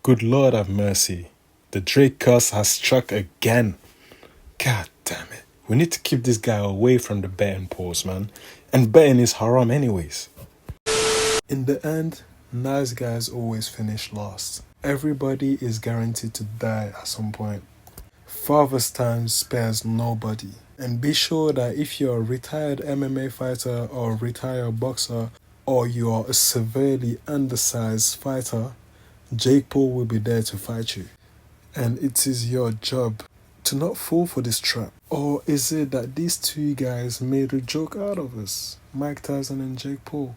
Good Lord have mercy. The Drake curse has struck again. God damn it. We need to keep this guy away from the betting pools, man. And betting is haram anyways. In the end, nice guys always finish last. Everybody is guaranteed to die at some point. Father's time spares nobody. And be sure that if you're a retired MMA fighter or a retired boxer, or you are a severely undersized fighter, Jake Paul will be there to fight you. And it is your job to not fall for this trap. Or is it that these two guys made a joke out of us? Mike Tyson and Jake Paul.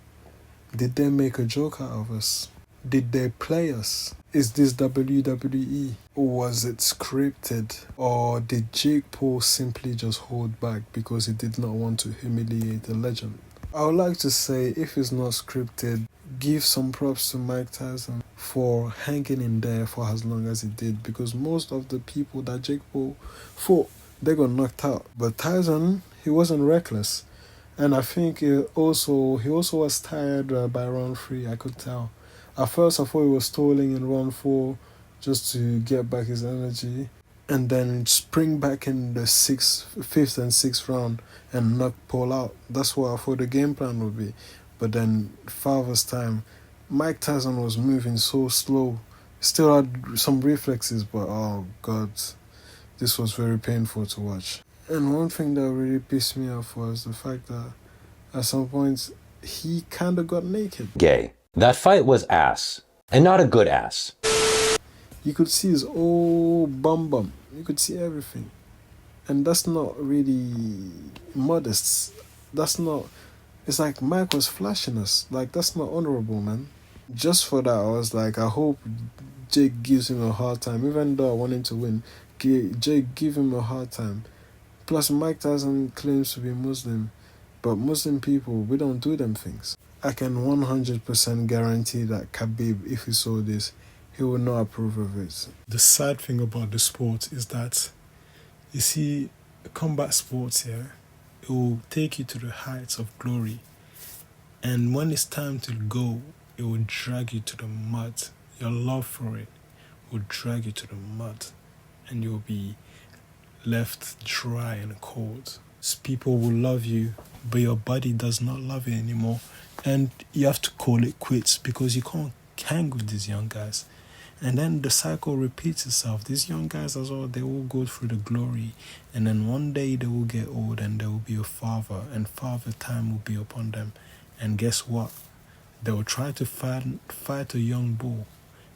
Did they make a joke out of us? Did they play us? Is this WWE? Or was it scripted? Or did Jake Paul simply just hold back because he did not want to humiliate a legend? I would like to say, if it's not scripted, give some props to Mike Tyson for hanging in there for as long as he did, because most of the people that Jake Paul fought, they got knocked out. But Tyson, he wasn't reckless. And I think he also was tired by round 3, I could tell. At first I thought he was stalling in round 4 just to get back his energy, and then spring back in the 5th and 6th round and knock Paul out. That's what I thought the game plan would be. But then father's time, Mike Tyson was moving so slow. Still had some reflexes, but oh God, this was very painful to watch. And one thing that really pissed me off was the fact that at some points he kind of got naked. Gay. That fight was ass. And not a good ass. You could see his old bum. You could see everything. And that's not really modest. That's not... It's like Mike was flashing us. Like, that's not honorable, man. Just for that, I was like, I hope Jake gives him a hard time. Even though I want him to win, Jake give him a hard time. Plus, Mike Tyson claims to be Muslim. But Muslim people, we don't do them things. I can 100% guarantee that Khabib, if he saw this, he would not approve of it. The sad thing about the sport is that, you see, combat sports here, it will take you to the heights of glory. And when it's time to go, it will drag you to the mud. Your love for it will drag you to the mud. And you'll be left dry and cold. People will love you, but your body does not love you anymore. And you have to call it quits because you can't hang with these young guys. And then the cycle repeats itself. These young guys as well, they will go through the glory. And then one day they will get old and they will be a father. And father time will be upon them. And guess what? They will try to fight a young bull.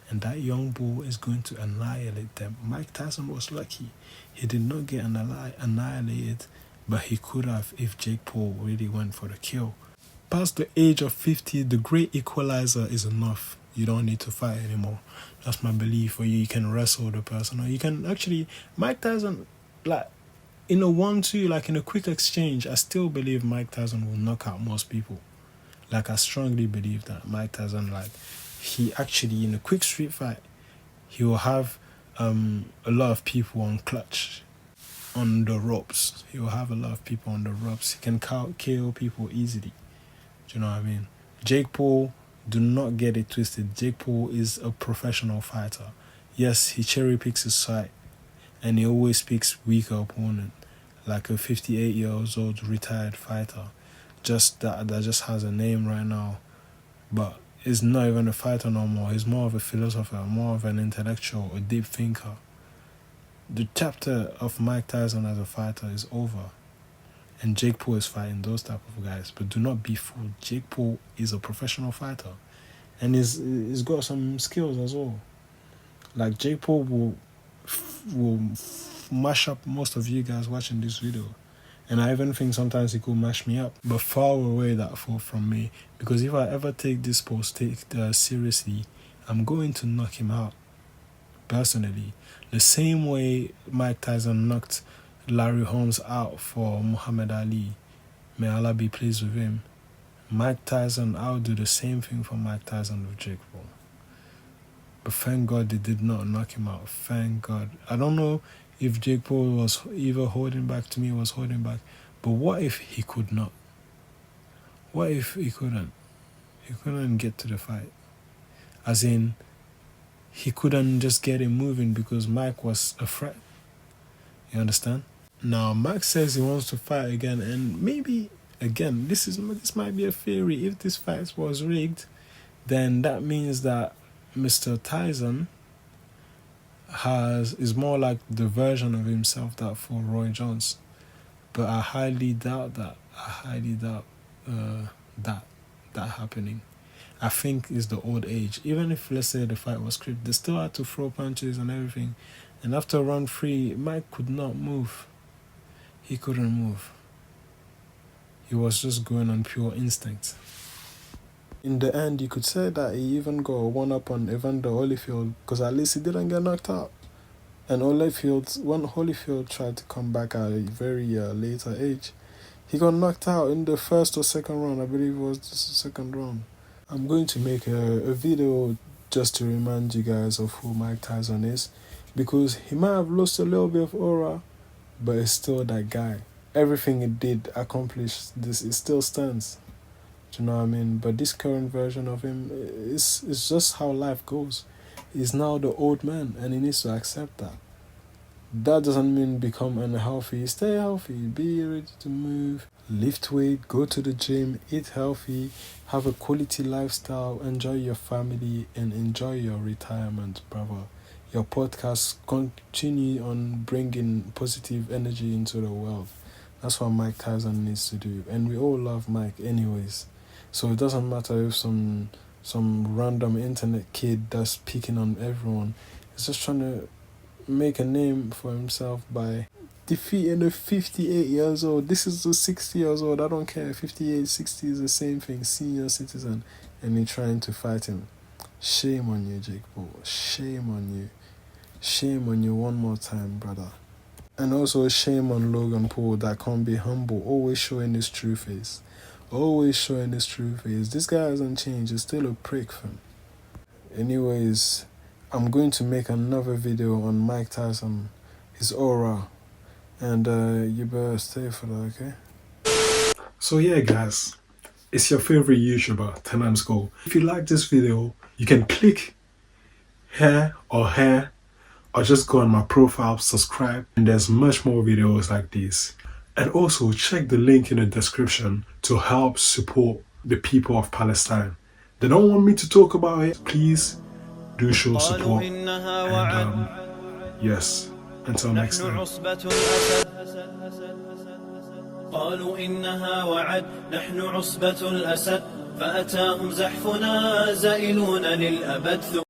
And that young bull is going to annihilate them. Mike Tyson was lucky. He did not get annihilated. But he could have if Jake Paul really went for the kill. Past the age of 50, the great equalizer is enough. You don't need to fight anymore. That's my belief. Or you can wrestle the person. Or you can actually... Mike Tyson, like, in a 1-2, like in a quick exchange, I still believe Mike Tyson will knock out most people. Like, I strongly believe that Mike Tyson, like, he actually, in a quick street fight, he will have a lot of people on clutch. On the ropes. He will have a lot of people on the ropes. He can KO people easily. Do you know what I mean? Jake Paul, do not get it twisted. Jake Paul is a professional fighter. Yes, he cherry picks his fight. And he always picks weaker opponent. Like a 58-year-old retired fighter. That just has a name right now. But is not even a fighter no more. He's more of a philosopher, more of an intellectual, a deep thinker. The chapter of Mike Tyson as a fighter is over. And Jake Paul is fighting those type of guys. But do not be fooled. Jake Paul is a professional fighter. And he's got some skills as well. Like, Jake Paul will mash up most of you guys watching this video. And I even think sometimes he could mash me up. But far away that fall from me. Because if I ever take this post seriously, I'm going to knock him out. Personally. The same way Mike Tyson knocked Larry Holmes out for Muhammad Ali. May Allah be pleased with him. Mike Tyson, I'll do the same thing for Mike Tyson with Jake Paul. But thank God they did not knock him out. Thank God. I don't know if Jake Paul was either holding back to me or was holding back. But what if he could not? What if he couldn't? He couldn't get to the fight. As in, he couldn't just get him moving because Mike was a threat. You understand? Now Mike says he wants to fight again, and maybe again this might be a theory. If this fight was rigged, then that means that Mr. Tyson is more like the version of himself that for Roy Jones. But I highly doubt that. I highly doubt that happening. I think it's the old age. Even if, let's say, the fight was scripted, they still had to throw punches and everything. And after round 3, Mike could not move. He couldn't move. He was just going on pure instinct. In the end, you could say that he even got a one-up on Evander Holyfield because at least he didn't get knocked out. And when Holyfield tried to come back at a very later age, he got knocked out in the first or second round. I believe it was the second round. I'm going to make a video just to remind you guys of who Mike Tyson is, because he might have lost a little bit of aura, but it's still that guy. Everything he did accomplish this, it still stands. Do you know what I mean? But this current version of him is just how life goes. He's now the old man and he needs to accept that. That doesn't mean become unhealthy. Stay healthy, be ready to move, lift weight, go to the gym, eat healthy, have a quality lifestyle, enjoy your family, and enjoy your retirement, brother. Your podcast continue on bringing positive energy into the world. That's what Mike Tyson needs to do. And we all love Mike anyways. So it doesn't matter if some random internet kid that's picking on everyone. He's just trying to make a name for himself by defeating a 58 years old. This is a 60 years old. I don't care. 58, 60 is the same thing. Senior citizen. And you're trying to fight him. Shame on you, Jake Paul. Shame on you. Shame on you one more time, brother. And also shame on Logan Paul that can't be humble. Always showing his true face. Always showing his true face. This guy hasn't changed. He's still a prick, fam. Anyways, I'm going to make another video on Mike Tyson, his aura, and you better stay for that, okay? So yeah, guys, it's your favorite YouTuber, Tenants Go. If you like this video, you can click here, or just go on my profile, subscribe, and there's much more videos like this. And also check the link in the description to help support the people of Palestine. They don't want me to talk about it. Please do show support. And yes, until next time. قالوا إنها وعد نحن عصبة الأسد فأتاهم زحفنا زائلون للأبد.